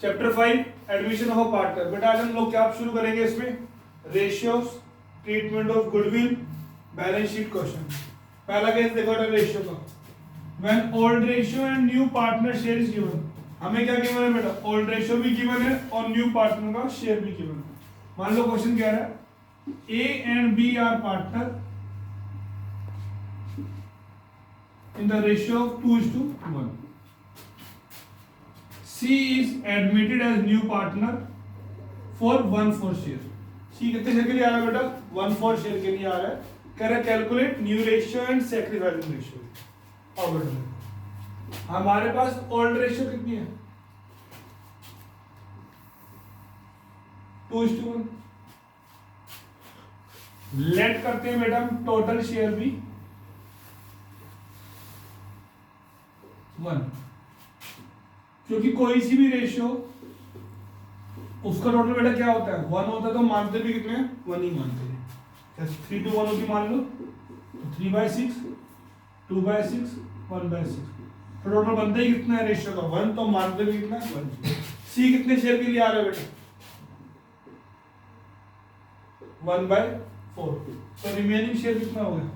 Chapter 5 admission of a partner. बेटा आज हम लोग क्या शुरू करेंगे इसमें, ratios, treatment of goodwill, balance sheet question. पहला केस देखो रेशियो का, when old ratio and new partner share is given. हमें क्या गिवन है बेटा, ओल्ड रेशियो भी गिवन है और न्यू पार्टनर का शेयर भी गिवन है। मान लो क्वेश्चन क्या है, A and B are partner in the ratio of 2:1. C is admitted as new partner for 1/4 share. C कितने शेयर के लिए आ रहा है बेटा, 1/4 शेयर के लिए आ रहा है। कह रहा है calculate new ratio and sacrificing ratio. और बेटा हमारे पास ओल्ड रेशियो कितनी है, 2:1। लेट करते हैं बेटा हम टोटल शेयर भी 1, क्योंकि कोई सी भी रेशियो उसका टोटल बेटा क्या होता है, 1 होता है। तो मानते भी कितने हैं, 1 ही मानते हैं। 3 to 1 होगी मान लो, तो 3/6, 2/6, 1/6। तो टोटल बनता ही कितना है रेशियो का, 1। तो मानते भी कितना है, 1। सी कितने शेयर के लिए आ रहा है बेटा, 1/4। तो रिमेनिंग शेयर कितना हो गया,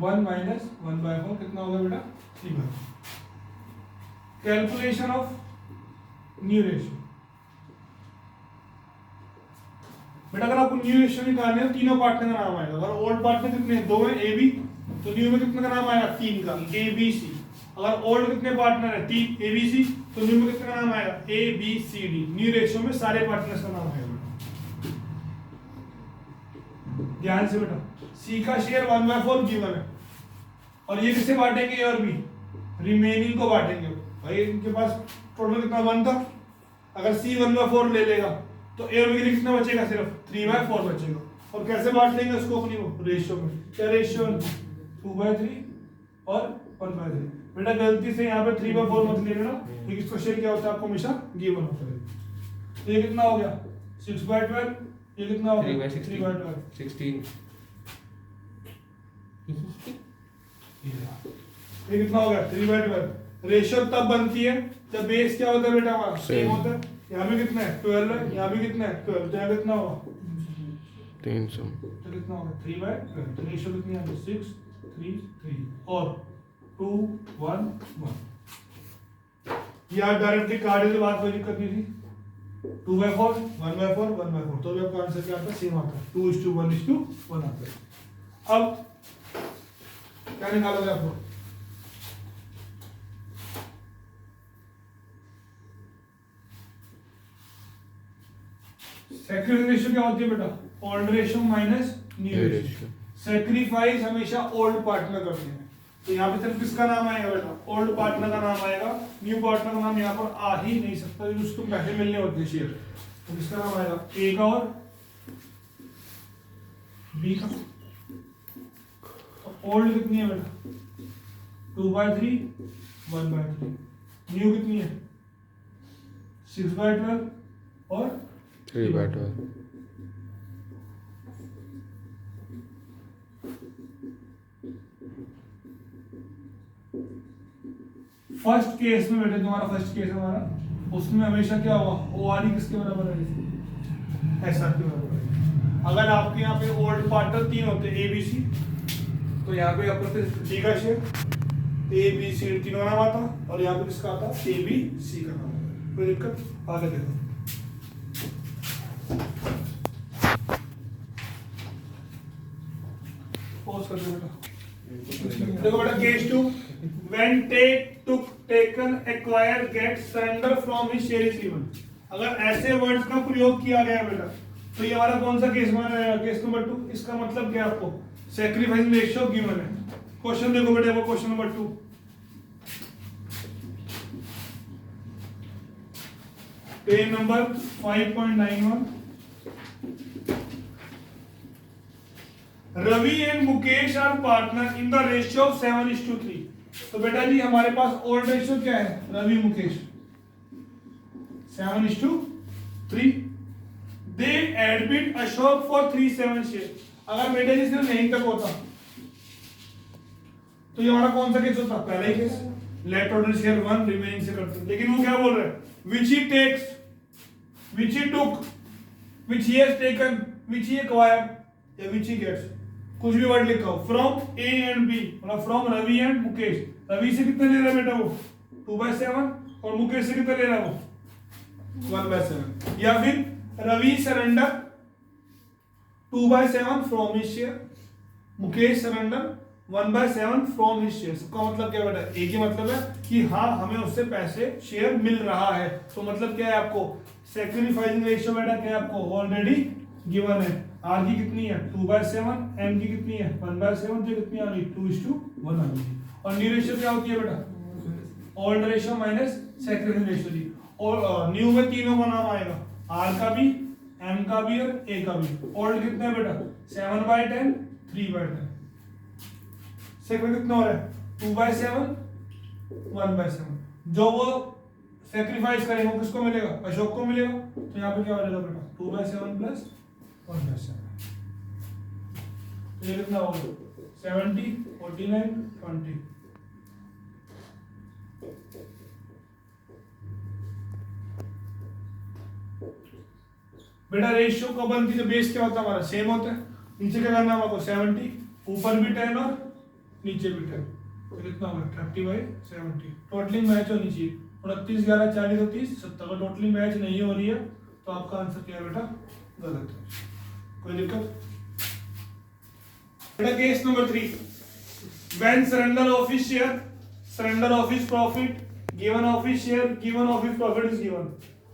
1 माइनस 1/4 कितना होगा बेटा, 3/4। Calculation of new ratio. बेटा अगर आपको न्यू रेशियो निकालना है तो तीनों पार्टनर का नाम आएगा। अगर ओल्ड पार्टनर कितने हैं, 2 हैं, ए बी, तो न्यू में कितने का नाम आएगा, 3 का, ए बी सी। अगर ओल्ड कितने पार्टनर है, 3 ए बी सी, तो न्यू में कितने का नाम आएगा, A B C D. New ratio में सारे पार्टनर्स का नाम आएगा। ध्यान से बेटा, सी का शेयर 1/4 गिवन है और ये किसे बांटेंगे, ए और बी, रिमेनिंग को बांटेंगे। भाई इनके पास टोटल कितना 1 था, अगर सी 1/4 ले लेगा तो ए और बी के लिए कितना बचेगा, सिर्फ 3/4 बचेगा। और कैसे बांट लेंगे उसको अपनी को, रेशियो में। क्या रेशियो, 2/3 और 1/3। बेटा गलती से यहाँ पे 3/4 मत ले लेना, क्योंकि इसका शेयर क्या होता है आपको हमेशा गिवन होता है। तो ये कितना हो गया, 6/12। ये कितना हो गया, 3/12, 16। ये कितना हो गया, 3/12। रेशियो तब बनती है जब बेस क्या होता है बेटा, हमारा सेम होता है। यहाँ भी कितना है, 12 है, यहाँ भी कितना है, 12। तो यहाँ कितना होगा, 300। तो कितना होगा, 3/12। तो रेशियो कितनी है, 6, 3, 3 और 2, 1, 1। यार डायरेक्टली काटने की बात, कोई दिक्कत नहीं थी। 2/4, 1/4, 1/4। तो भी आपका आंसर क्या आता है, सेम आता है, 2:1:1 आता है। अब क्या निकालोगे आपको, सैक्रिफाइस रेशियो क्या होती है बेटा, old ratio minus new ratio. Sacrifice हमेशा ओल्ड पार्टनर करते हैं। तो यहाँ पे सिर्फ किसका नाम आएगा बेटा, ओल्ड पार्टनर का नाम आएगा। न्यू पार्टनर का नाम यहाँ पर आ ही नहीं सकता, क्योंकि उसको पैसे मिलने होते हैं शेयर। तो किसका नाम आएगा, ए का और बी का। ओल्ड कितनी है बेटा, 2/3, 1/3। न्यू कितनी है, 6/12 और 3/12। फर्स्ट केस में बेटे, तुम्हारा फर्स्ट केस हमारा, उसमें हमेशा क्या होगा, ओ आर किसके बराबर है, एस आर के बराबर है। अगर आपके यहाँ पे ओल्ड पार्टनर 3 होते हैं, ए बी सी, तो यहाँ पे आपको डी का शेयर, ए बी सी तीनों नाम आता, और यहाँ पे किसका आता, ए बी सी का नाम आता। कोई दिक्कत, आगे देखो। पॉज कर दो बेटा। देखो बेटा, case 2, when taken acquire get surrender from his share is given। अगर ऐसे वर्ड्स का प्रयोग किया गया है बेटा, तो ये हमारा कौन सा केस माना जाएगा, केस नंबर 2। इसका मतलब क्या, आपको सैक्रिफाइस रेशियो गिवन है। क्वेश्चन देखो बेटा, वो question number 2, page number 5.91। Ravi and Mukesh are partner in the ratio of 7:3। तो बेटा जी हमारे पास ओल्ड रेशियो क्या है, Ravi Mukesh 7:3। They admit Ashok for 3/7 share. अगर बेटा जी सिर्फ यहीं तक होता तो ये हमारा कौन सा केस होता, पहला ही case. Let total share 1 remaining से करते हैं। लेकिन वो क्या बोल रहे हैं, which he takes, which he took, which he has taken, which he acquired या विच ही गेट्स, कुछ भी वर्ड लिखा हो, फ्रॉम ए एंड बी, मतलब फ्रॉम रवि एंड मुकेश। रवि से कितना ले रहा है बेटा वो 2/7 और मुकेश से कितना ले रहा है वो 1/7, या फिर Ravi surrender 2/7 from his share, Mukesh surrender 1/7 from his share. इसका मतलब क्या बेटा, एक ही मतलब है कि हाँ हमें उससे पैसे शेयर मिल रहा है। तो मतलब क्या है आपको, सैक्रिफाइसिंग रेशियो बेटा क्या है आपको ऑलरेडी गिवन है। आर की कितनी है 2/7, एम की कितनी है 1/7, जो कितनी आ गई 2:1 आ गई। और न्यू रेशियो क्या होती है बेटा, old ratio minus sacrificing ratio जी। और न्यू में तीनों का नाम आएगा, आर का भी, एम का भी और ए का भी। ओल्ड कितना है बेटा 7/10, 3/10। सेकंड कितना हो रहा है 2/7, 1/7। जो वो सैक्रिफाइस करेंगे वो किसको मिलेगा, अशोक को मिलेगा। तो यहाँ पे क्या हो जाएगा बेटा 2/7 प्लस 1/7। तो ये कितना होगा 70, 49, 20। बेटा रेशियो कब बनती है, बेस क्या होता है हमारा सेम होता है। नीचे क्या करना है आपको 70, ऊपर भी 10 और नीचे भी 10। तो कितना होगा 30/70। टोटलिंग मैच होनी चाहिए 29, 11, 40 और 30, 70। अगर टोटलिंग मैच नहीं हो रही है तो आपका आंसर क्या है बेटा, गलत है। कोई दिक्कत बेटा। Case number 3, when surrender of his share, surrender of his profit, given of his share, given of his profit is given.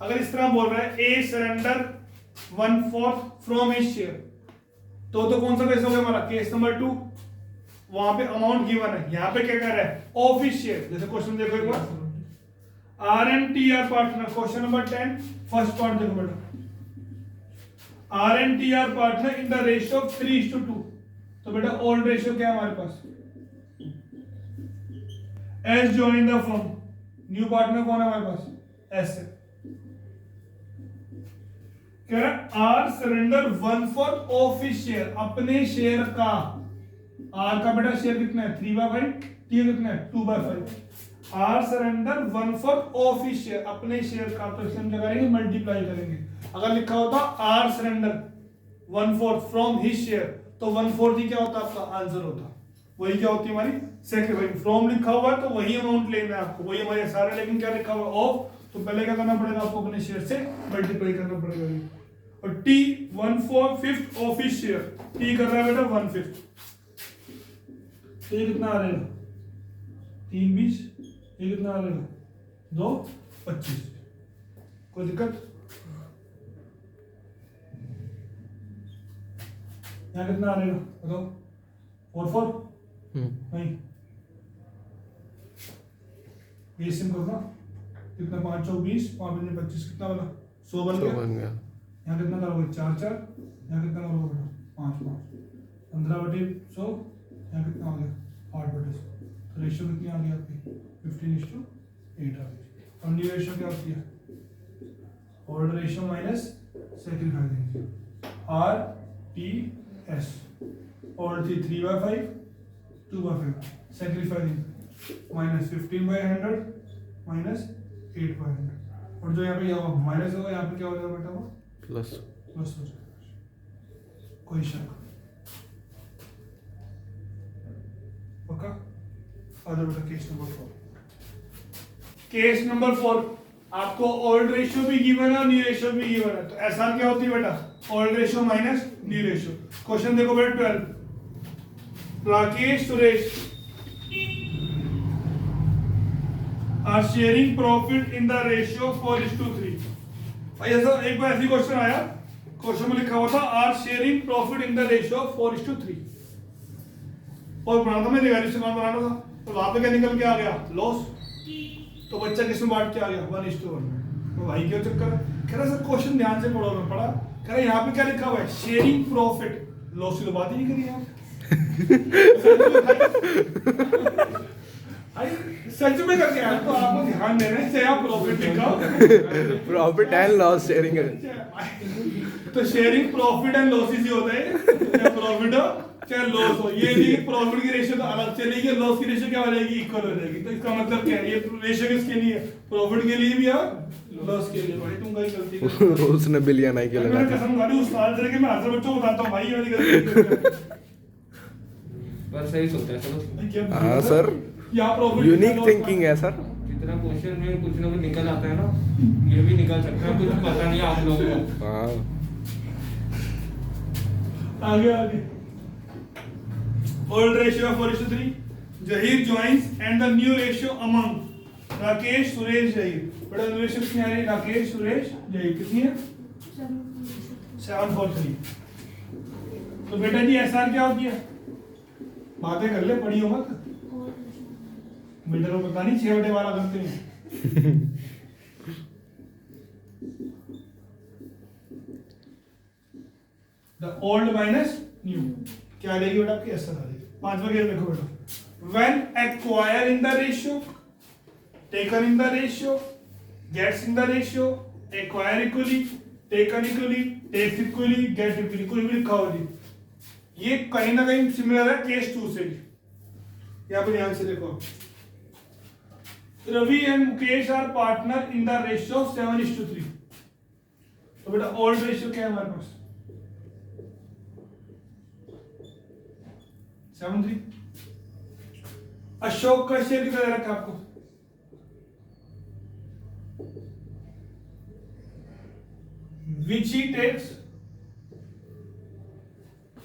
अगर इस तरह बोल रहा है ए सरेंडर 1/4 फ्रॉम हिज शेयर, तो कौन सा केस हो गया हमारा केस नंबर 2। वहां पे अमाउंट गिवन है, यहाँ पे क्या कर रहा है ऑफ हिज शेयर। जैसे क्वेश्चन देखो एक बार, R and T are partner, question number 10 first part देखो बेटा, R and T are partner in the ratio of 3:2। तो बेटा ओल्ड रेशियो क्या है हमारे पास, S join the firm. New partner कौन है हमारे पास, एस है। कह रहा है R surrender 1/4 of his share, अपने शेयर का। आर का बेटा शेयर कितना है 3/5, टी कितना है 2/5। R surrender 1/4 of his share, अपने शेयर का। तो इसमें क्या करेंगे मल्टीप्लाई करेंगे। अगर लिखा होता R surrender 1/4 from his share, तो 1/4 ही क्या होता आपका आंसर होता। वही क्या होती है हमारी सैक्रिफाइस। फ्रॉम लिखा हुआ है तो वही अमाउंट लेना है आपको, वही हमारे सारे। लेकिन क्या लिखा हुआ ऑफ, तो पहले क्या करना पड़ेगा आपको अपने शेयर से मल्टीप्लाई करना पड़ेगा। और T 1/5 of his share, T कर रहा है बेटा 1/5। ये कितना आ जाएगा 3/20, ये कितना आ जाएगा 2/25। कोई दिक्कत, यहाँ कितना आ जाएगा बताओ 4/4 नहीं, ये सिम करना कितना 5 चौक 20, 5 में 25 कितना वाला 100 बन गया। यहाँ कितना करोगे 4/4, यहाँ कितना करोगे बेटा 5/5, 15/100, यहाँ कितना आ गया 8/100। तो रेशियो कितनी आ गई आपकी 15:8 आ गई। और न्यू रेशियो क्या होती है, old ratio minus sacrificing, R T S. Old थी 3/5, 2/5, सैक्रिफाइसिंग माइनस 15/100 माइनस 8/100। और जो यहाँ पे माइनस होगा यहाँ पे क्या हो जाएगा बेटा वो प्लस हो जाएगा। कोई शक पक्का। आ जाओ बेटा केस नंबर 4। केस नंबर 4 आपको ओल्ड रेशियो भी गिवन है और न्यू रेशियो भी गिवन है। तो ऐसा क्या होती है बेटा old ratio minus new ratio. Question देखो बेटा 12, Rakesh Suresh are sharing profit in the ratio 4:3। भाई ऐसा एक बार ऐसी क्वेश्चन आया, क्वेश्चन में लिखा हुआ था are sharing profit in the ratio 4:3 और बनाना था, मैंने वैल्यूशन बनाना था। तो वहां पे क्या निकल के आ गया लॉस। तो बच्चा किसमें बांट के आ गया 1:1 में। तो भाई क्या चक्कर है, कह रहा सर क्वेश्चन ध्यान से पढ़ो। मैं पढ़ा, कह रहा यहाँ पे क्या लिखा हुआ है शेयरिंग प्रॉफिट, लॉस की तो बात ही नहीं करी यार। भाई सच में करके आया तो आपको ध्यान देना है, चाहे आप प्रॉफिट दिखाओ प्रॉफिट एंड लॉस शेयरिंग है। तो शेयरिंग प्रॉफिट एंड लॉसेस ही होता है, चाहे प्रॉफिट हो चाहे लॉस हो। ये नहीं प्रॉफिट की रेशियो तो अलग चलेगी, लॉस की रेशियो क्या हो जाएगी, इक्वल हो जाएगी। तो इसका मतलब क्या है, ये रेशियो किसके लिए, प्रॉफिट के लिए भी और लॉस के लिए। भाई तुम कहीं गलती कर उसने बिलियन आई के लगा मैंने दी। कसम खा ली उस साल से कि मैं हर बच्चों को बताता हूँ भाई ये वाली गलती पर सही सोचा है चलो। हाँ सर, यहाँ प्रॉफिट यूनिक थिंकिंग है सर। इतना क्वेश्चन में कुछ ना कुछ निकल आता है ना, ये भी निकल सकता है, कुछ पता नहीं आप लोगों को। हाँ आगे आगे old ratio of 4:3 Zahir joins and the new ratio among Rakesh Suresh Zahir। बड़ा new ratio कितनी आ रही है, राकेश सुरेश जहीर कितनी है 7:4:3। तो बेटा जी एसआर क्या होती है, बातें कर ले, पढ़ी हो मत बेटा को पता नहीं 6/12 करते हैं। The old minus new क्या आ जाएगी बेटा आपकी, एसआर आ जाएगी। पांचवा केस देखो बेटा, when acquire in the ratio, taken in the ratio, gets in the ratio, acquire equally, taken equally, takes equally, get equally, कोई भी लिखा हो जी, ये कहीं ना कहीं सिमिलर है केस 2 से। यहाँ पर ध्यान से देखो, Ravi and Mukesh are partner in the ratio 7:3। तो बेटा ओल्ड रेशियो क्या है हमारे पास 7:3। अशोक का शेयर कितना दे रखा है आपको, which he takes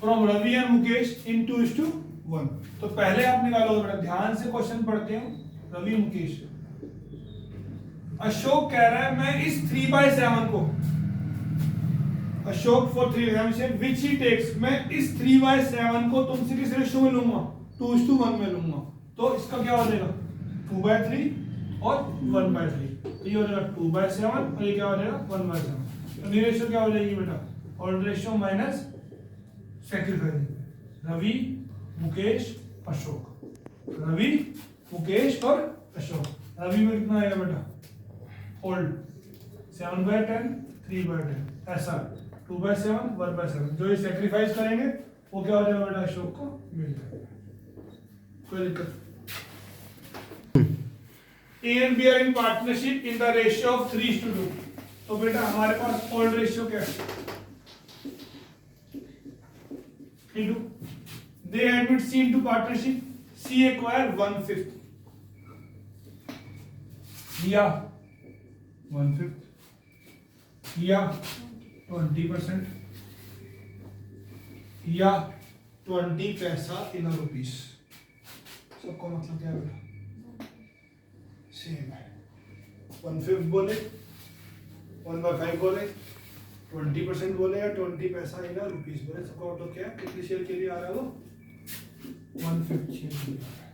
from Ravi and Mukesh in 2:1। तो पहले आप निकालो बेटा, ध्यान से क्वेश्चन पढ़ते हो। रवि मुकेश, अशोक कह रहा है मैं इस 3/7 को, Ashok for 3 which he takes, मैं इस 3/7 को तुमसे किस रेशियो में लूंगा, 2:1 में लूंगा। तो इसका क्या हो जाएगा 2/3 और 1/3। तो ये हो जाएगा 2/7 और ये क्या हो जाएगा 1/7। तो न्यू रेशियो क्या हो जाएगी बेटा, old ratio minus sacrifice. Ravi Mukesh Ashok, Ravi Mukesh और अशोक। रवि में कितना आएगा बेटा ओल्ड 7/10 3/10 ऐसा 2/7 1/7। जो ये सैक्रिफाइस करेंगे वो क्या हो जाएगा बेटा, अशोक को मिल जाएगा, कोई दिक्कत। A and B are in partnership in the ratio of 3:2। तो बेटा हमारे पास ओल्ड रेशियो क्या है 3:2। They admit C into partnership, C acquire 1/5 या 1/5 या 20% या 20 पैसा इन रुपीस। सबको मतलब क्या है बेटा सेम है, 1/5 बोले 1/5 बोले 20% बोले या 20 पैसा इन रुपीस बोले, सबका मतलब क्या है, कितने शेयर के लिए आ रहा है वो 1/5 शेयर के लिए आ रहा है।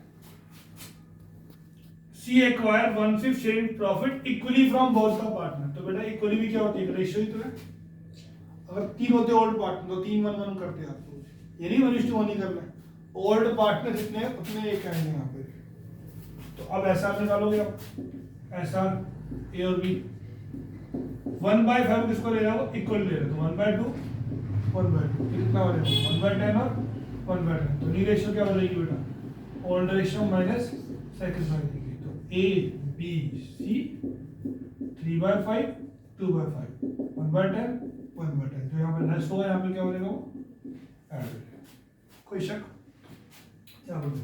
C acquire 1/5 sharing profit equally from both the partner। तो बेटा इक्वली भी क्या होती है, रेशियो ही तो है। अगर 3 होते ओल्ड पार्टनर तो 3-1-1 करते आप, तो ये नहीं 1:1 ही करना है। ओल्ड पार्टनर जितने हैं उतने एक आएंगे यहाँ पे। तो अब ऐसा निकालोगे आप, ऐसा ए और बी 1/5 किसको ले रहा हो, इक्वल ले रहे हो, तो 1/2 1/2 कितना हो जाएगा 1/10 और 1/10। तो न्यू रेशियो क्या हो जाएगी बेटा, old ratio minus sacrifice. A, B, C 3/5 2/5 1/10 1/10। जो यहाँ पे लेस होगा यहाँ पे क्या हो जाएगा वो ऐड हो जाएगा। कोई शक, क्या बोलो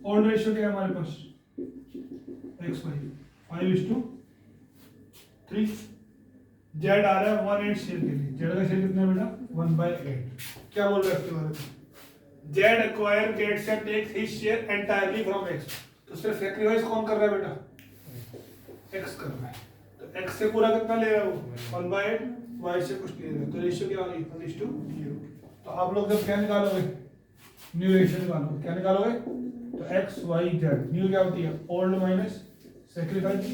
ओल्ड रेशियो क्या है हमारे पास x/y 5:3। z आ रहा है 1/8 शेयर के लिए, z का शेयर कितना है बेटा 1/8। क्या बोल रहे हैं इसके बारे में, z acquire gets and takes his share entirely from x। तो सिर्फ सैक्रिफाइस कौन कर रहा है बेटा, x कर रहा है। तो x से पूरा कितना ले रहा है वो 1/8, y से कुछ नहीं ले रहा। तो रेशियो क्या आ गई 1:0। तो आप लोग जब क्या निकालोगे, न्यू रेशियो निकालोगे, क्या निकालोगे, तो x y z। न्यू क्या होती है ओल्ड माइनस सैक्रिफाइस।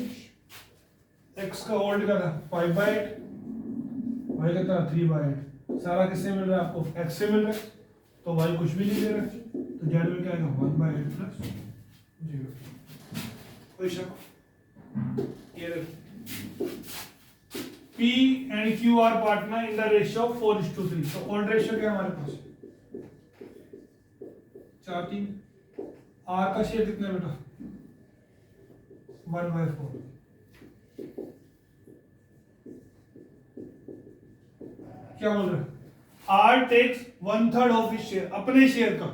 x का ओल्ड का था 5/8, y का था 3/8। सारा किससे मिल रहा है आपको, x से मिल रहा है। तो y कुछ भी नहीं दे रहा है, तो z में क्या आएगा 1/8 प्लस 0। कोई शक? ये P and Q are partner in the ratio of 4:3। तो old ratio क्या है हमारे पास? 4:3। R का शेयर कितना है बेटा? 1/4। क्या बोल रहे हैं? R takes 1/3 of his share, अपने शेयर का।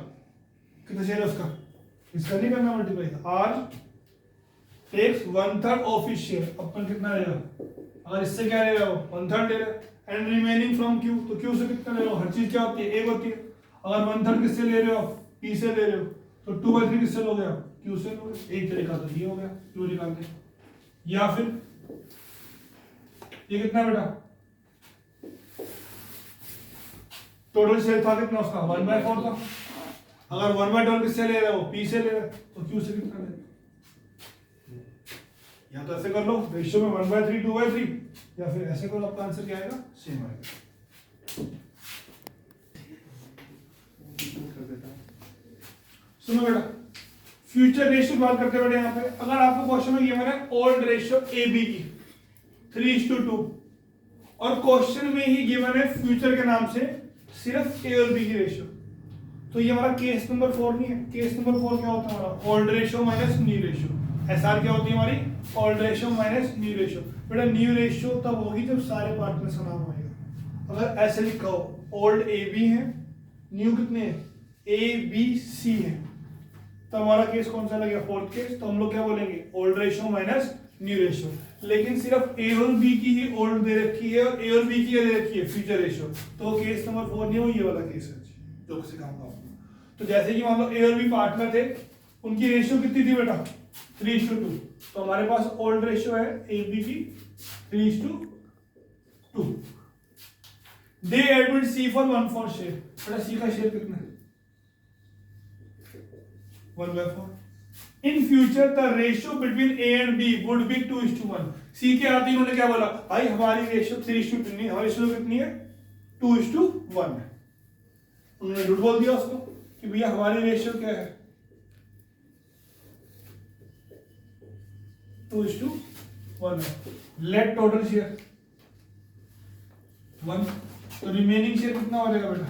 कितना शेयर है उसका? इसका नहीं करना multiply. R takes 1/3 of his share, अपन कितना लेगा? अगर इससे क्या ले रहा हो? 1/3 ले रहा है। एंड रिमेनिंग फ्रॉम Q, तो Q से कितना ले रहे हो? हर चीज क्या होती है? एक होती है। अगर 1/3 किससे ले रहे हो? P से ले रहे हो, तो 2/3 किससे लोगे आप? Q से लोगे। एक तरीका तो ये हो गया, Q निकालते हैं। या फिर ये कितना बेटा? टोटल शेयर था कितना उसका? 1/4 था। अगर 1/4 किससे ले रहे हो? P से ले रहे हो, तो Q से कितना ले रहे हो? या तो ऐसे कर लो, रेशियो में 1/3 2/3, या फिर ऐसे करो, आपका आंसर क्या आएगा? सेम आएगा। सुनो बेटा, फ्यूचर रेशियो की बात करते बेटा यहाँ पे, अगर आपको क्वेश्चन में गिवन है ओल्ड रेशियो ए बी की 3:2, और क्वेश्चन में ही गिवन है फ्यूचर के नाम से सिर्फ ए और बी की रेशियो, तो ये हमारा केस नंबर 4 नहीं है। केस नंबर 4 क्या होता है हमारा? Old ratio minus new ratio. SR क्या होती है हमारी? Old ratio minus new ratio. बेटा न्यू रेशियो तब होगी जब सारे पार्टनर्स का नाम होगा। अगर ऐसे लिखा हो ओल्ड ए बी है, न्यू कितने हैं? ए बी सी है, तो हमारा केस कौन सा लगेगा? Fourth case. तो हम लोग क्या बोलेंगे? Old ratio minus new ratio. लेकिन सिर्फ ए और बी की ही ओल्ड दे रखी है और ए और बी की दे रखी है फ्यूचर रेशियो, तो केस नंबर 4 नहीं हो, ये वाला केस है जो किसी काम का। तो जैसे कि मान लो ए और बी पार्टनर थे, उनकी रेशियो कितनी थी बेटा? 3:2। तो हमारे पास ओल्ड रेशियो है ए बी की 3:2। They admit C for 1/4 share. बेटा सी का शेयर कितना है? 1/4। In future the ratio between A and B would be 2:1। C के आते ही उन्होंने क्या बोला? भाई हमारी रेशियो 3:2 नहीं, हमारी रेशियो कितनी है? 2:1 है। उन्होंने झूठ बोल दिया उसको कि भैया हमारी रेशियो क्या है? 2:1 है। लेट टोटल शेयर 1, तो रिमेनिंग शेयर कितना हो जाएगा बेटा?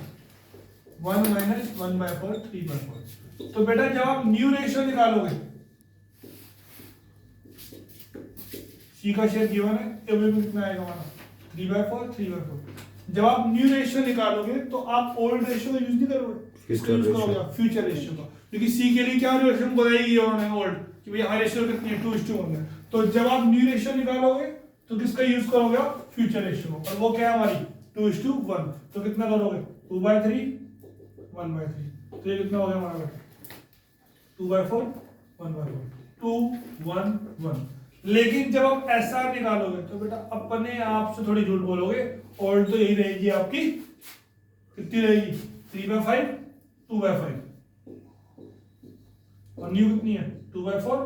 1 माइनस 1/4 3/4। तो बेटा जब आप न्यू रेशियो निकालोगे, सी का शेयर गिवन है, टेबल में कितना आएगा हमारा? 3/4 3/4। जब आप न्यू रेशियो निकालोगे तो आप ओल्ड रेशियो का यूज नहीं करोगे, इसका यूज करोगे फ्यूचर रेशियो का, क्योंकि सी के लिए क्या रेशियो बताई उन्होंने ओल्ड कि भैया हमारी रेशियो कितनी है? 2:1 है। तो जब आप न्यू रेशियो निकालोगे तो किसका यूज करोगे आप? फ्यूचर रेशियो, और वो क्या है हमारी? 2:1। तो कितना करोगे? 2/3 1/3। तो ये कितना हो गया हमारा बेटा? 2/4 1/4 2 1 1। लेकिन जब आप एसआर निकालोगे तो बेटा अपने आप से थोड़ी झूठ बोलोगे, ओल्ड तो यही रहेगी आपकी, कितनी रहेगी? 3/5 2/5, और न्यू कितनी है? 2/4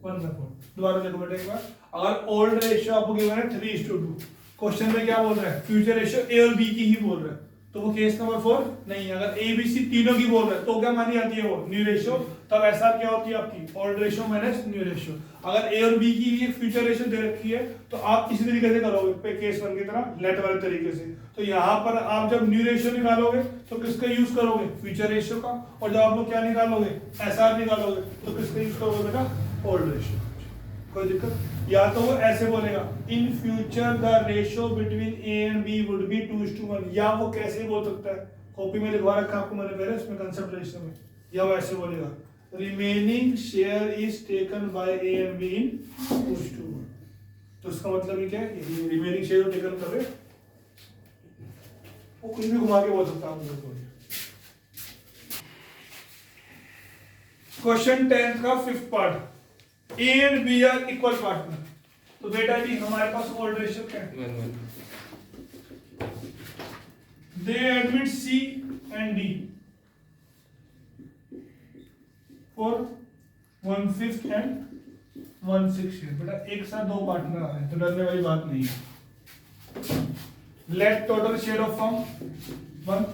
1/4। दोबारा देखो बेटा एक बार, अगर ओल्ड रेशियो आपको गिवन है 3:2, क्वेश्चन में क्या बोल रहा है? फ्यूचर रेशियो ए और बी की ही बोल रहा है, तो वो केस नंबर 4 नहीं है। अगर ए बी सी तीनों की बोल रहा है तो क्या मानी जाती है? वो न्यू रेशियो। तब ऐसा क्या होती है आपकी? Old ratio minus new ratio. अगर ए और बी की ही फ्यूचर रेशियो दे रखी है तो आप इसी तरीके से करोगे केस 1 की तरह, लेट वाले तरीके से। तो यहाँ पर आप जब न्यू रेशियो निकालोगे तो किसका यूज करोगे? फ्यूचर रेशियो का। और जब आप लोग क्या निकालोगे? एसआर निकालोगे तो किसका यूज करोगे बेटा? Old ratio. कोई दिक्कत? या तो वो ऐसे बोलेगा in future the ratio between A and B would be 2:1, या वो कैसे बोल सकता है? कॉपी में लिखवा रखा आपको मैंने पहले, इसमें कंसेप्ट रेशियो में। या वो ऐसे बोलेगा remaining share is taken by A and be in 2:1। तो इसका मतलब ये क्या है? रिमेनिंग शेयर टेकन कर रहे, वो कुछ भी घुमा के बोल सकता है। क्वेश्चन 10 का 5th part, A and B are equal partner. तो बेटा जी हमारे पास ओल्ड रेशियो क्या है? 1/1। They admit C and D for 1/5 and 1/6 share. बेटा एक साथ दो पार्टनर आ रहे हैं तो डरने वाली बात नहीं है। Late total share of firm 1,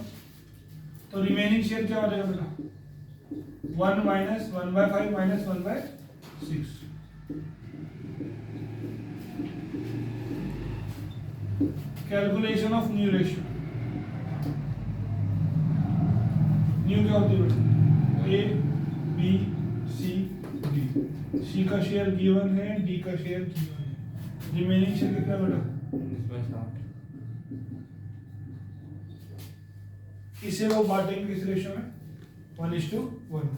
तो रिमेनिंग शेयर क्या हो जाएगा बेटा? 1 minus 1 by 5 minus 1 by 6. Calculation of new ratio. New क्या होती है बेटा? A, B, C, D. C का शेयर गिवन है, D का शेयर गिवन है. रिमेनिंग शेयर कितना बेटा? 19/60. इसे वो बांटेंगे किस रेशियो में? 1:1.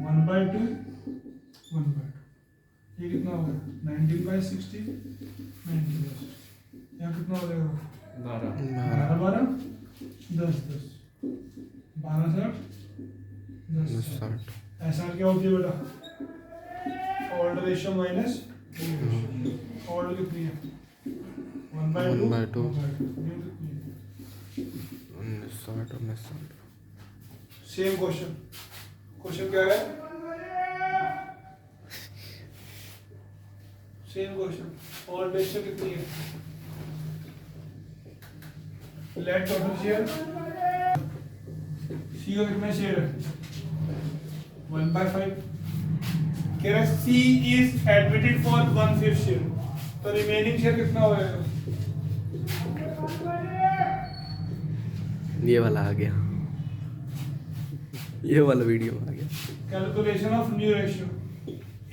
1/2, 1/2. ये कितना हो गया? 19/60, 19/60. यहाँ कितना हो जाएगा? 12. 12, 10, 10. 12, 10, 60. ऐसा क्या होती है बेटा? ओल्ड रेशियो माइनस ओल्ड कितनी है? 1/2, 1/2. न्यू कितनी है? 1960. Same question. क्वेश्चन क्या है? Same question. ओल्ड रेशियो कितनी है? Late total share. सी का कितना शेयर है? 1/5. कह रहा है सी इज एडमिटेड फॉर 1/5 शेयर. तो रिमेनिंग शेयर कितना हो जाएगा? ये वाला आ गया, ये वाला वीडियो आ गया. Calculation of new ratio.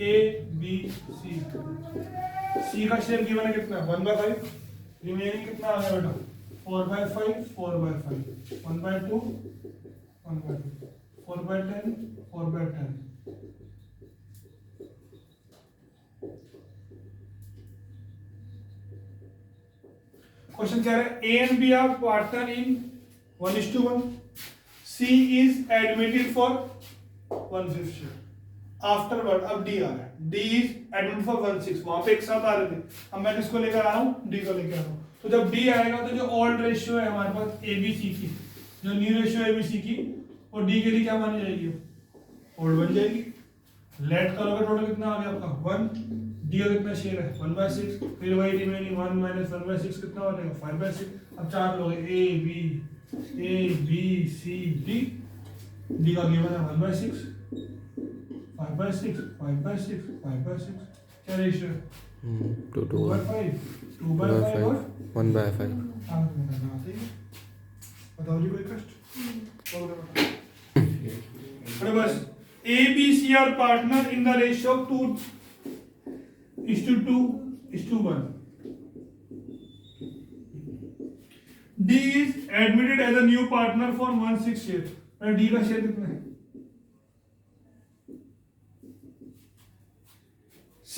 A B C. C का शेयर गिवन है कितना? 1/5. रिमेनिंग कितना आ गया बेटा? 4/5, 4/5. 1/2, 1/2. 4/10, 4/10. क्वेश्चन कह रहा है A and B are partner in 1:1. C is admitted for 1/5 share. Afterward अब डी आ रहा है. D is admitted for 1/6. वहां पे एक साथ आ रहे थे. अब मैं किसको लेकर आ रहा हूँ? डी को लेकर आ रहा हूँ. तो जब डी आएगा तो जो ओल्ड रेशियो है हमारे पास ए बी सी की, जो new ratio A B C की, वो डी के लिए क्या मानी जाएगी? ओल्ड बन जाएगी. लेट करोगे टोटल कितना आ गया आपका? 1. डी का कितना शेयर है? 1/6. फिर वही रिमेनिंग 1 minus 1/6 कितना हो जाएगा? 5/6. अब चार लोग A B C D. D का गिवन है 1/6, 5/6, 5/6, 5/6. क्या रेशियो है? 2 to 2/5, 2/5 और 1/5. बताओ जी कोई कष्ट? अरे बस A B C are partner in the ratio of 2:1. D is admitted as a new partner for 1/6 share. D का शेयर कितना है? C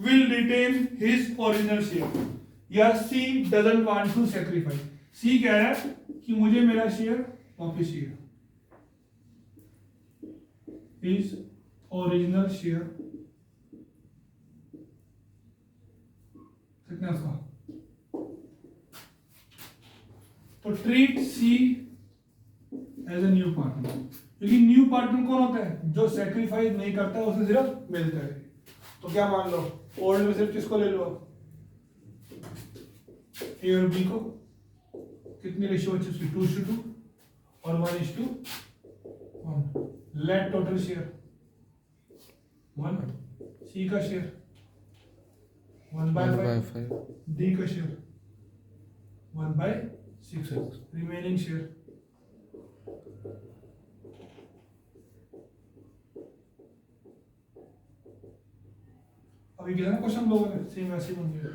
will retain his original share. या C doesn't want to sacrifice. C कह रहा है कि मुझे मेरा शेयर वापस चाहिए. His original share कितना उसका? तो treat C as a new partner. क्योंकि न्यू पार्टनर कौन होता है? जो सेक्रीफाइस नहीं करता है, उसे सिर्फ मिलता है. तो क्या मान लो? ओल्ड में सिर्फ किसको ले लो? ए और बी को. कितनी रेशियो बची उसकी? 2:2 और 1:1. Late total share 1. सी का शेयर 1/5. डी का शेयर 1/6. रिमेनिंग शेयर अभी किया ना क्वेश्चन लोगों ने, सेम वैसे बन गया.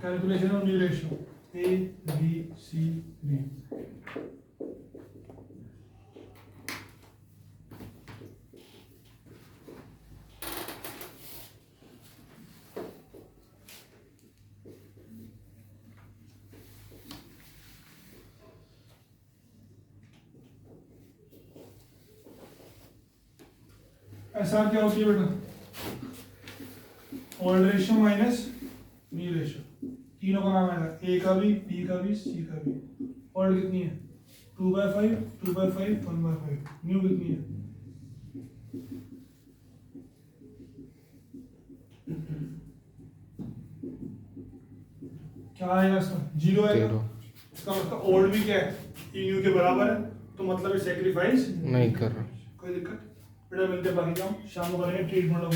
Calculation of new ratio A B C D. ऐसा क्या होती है बेटा? Old ratio minus new ratio. तीनों का नाम आएगा. ए का भी, बी का भी, सी का भी. ओल्ड कितनी है? 2/5, 2/5, 1/5. न्यू कितनी है? क्या आएगा इसका? 0 आएगा. इसका मतलब ओल्ड भी क्या है? न्यू के बराबर है. तो मतलब सेक्रीफाइस नहीं कर रहा. कोई दिक्कत? बेटा मिलते बाकी जाओ, शाम को करेंगे ट्रीटमेंट और